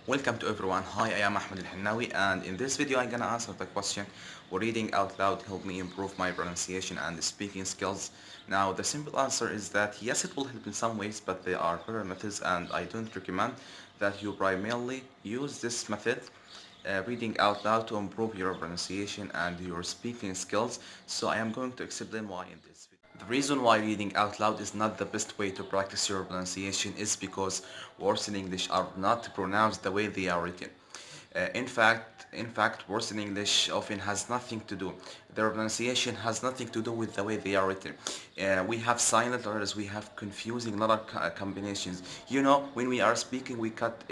Welcome to everyone. Hi, I am Ahmed Al-Hannawi, and in this video I'm gonna answer the question, will reading out loud help me improve my pronunciation and speaking skills? Now the simple answer is that yes, it will help in some ways, but there are better methods and I don't recommend that you primarily use this method, reading out loud, to improve your pronunciation and your speaking skills. So I am going to explain why in this video. The reason why reading out loud is not the best way to practice your pronunciation is because words in English are not pronounced the way they are written. In fact, words in English often has nothing to do. Their pronunciation has nothing to do with the way they are written. We have silent letters, we have confusing letter combinations. You know, when we are speaking, we cut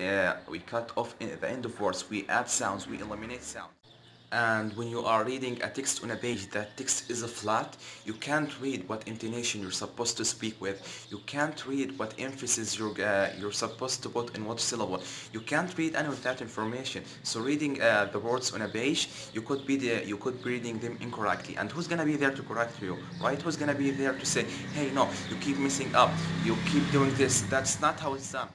off the end of words, we add sounds, we eliminate sounds. And when you are reading a text on a page, that text is flat, you can't read what intonation you're supposed to speak with. You can't read what emphasis you're supposed to put in what syllable. You can't read any of that information. So reading the words on a page, you could be reading them incorrectly. And who's gonna be there to correct you, right? Who's gonna be there to say, hey, no, you keep messing up, you keep doing this. That's not how it's done.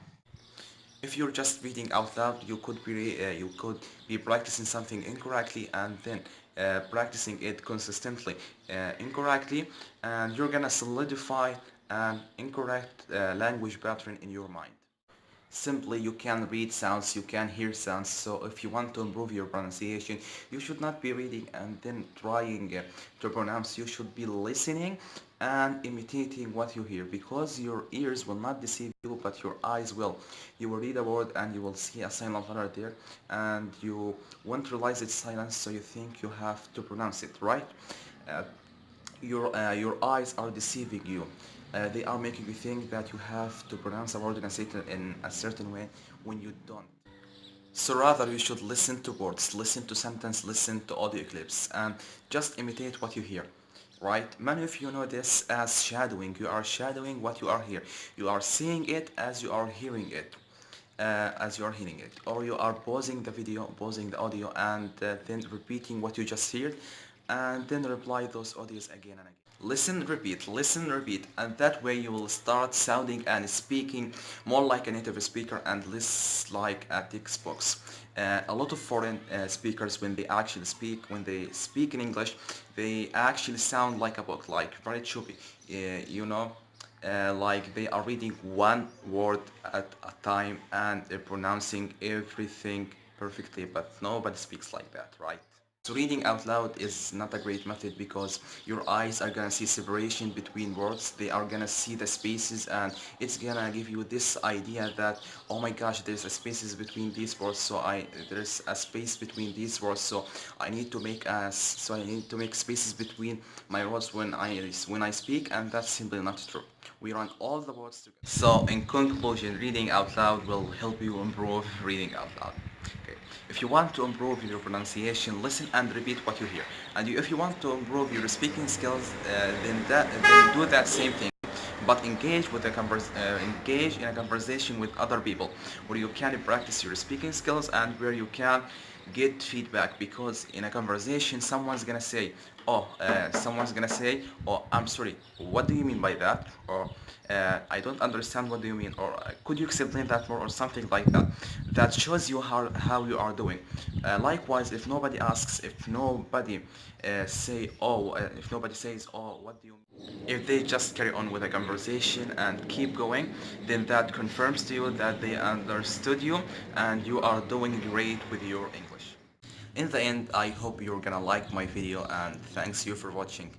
If you're just reading out loud, you could be practicing something incorrectly and then practicing it consistently incorrectly, and you're gonna solidify an incorrect language pattern in your mind. Simply, you can read sounds, you can hear sounds. So if you want to improve your pronunciation, you should not be reading and then trying to pronounce. You should be listening and imitating what you hear, because your ears will not deceive you, but your eyes will. You will read a word and you will see a silent letter there, and you won't realize it's silent, so you think you have to pronounce it, right? Uh, your eyes are deceiving you. They are making you think that you have to pronounce a word in a certain way when you don't. So rather, you should listen to words, listen to sentence, listen to audio clips, and just imitate what you hear. Right? Many of you know this as shadowing. You are shadowing what you are hearing. You are seeing it as you are hearing it. Or you are pausing the video, pausing the audio, and then repeating what you just heard, and then reply those audios again and again. Listen, repeat, and that way you will start sounding and speaking more like a native speaker and less like a textbook. A lot of foreign speakers, when they speak in English, they actually sound like a book, like very choppy. Like they are reading one word at a time and they're pronouncing everything perfectly, but nobody speaks like that, right? So reading out loud is not a great method because your eyes are gonna see separation between words. They are gonna see the spaces, and it's gonna give you this idea that, oh my gosh, there's a spaces between these words, so there's a space between these words, so I need to make spaces between my words when I speak, and that's simply not true. We run all the words together. So in conclusion, reading out loud will help you improve reading out loud. Okay. If you want to improve your pronunciation, listen and repeat what you hear. And if you want to improve your speaking skills, then do that same thing. But engage in a conversation with other people where you can practice your speaking skills and where you can get feedback, because in a conversation someone's gonna say, oh, I'm sorry, what do you mean by that? Or I don't understand, what do you mean? Or could you explain that more, or something like that. That shows you how you are doing. Likewise, if nobody says, oh, what do you mean? If they just carry on with a conversation and keep going, then that confirms to you that they understood you and you are doing great with your English. In the end, I hope you're gonna like my video, and thanks you for watching.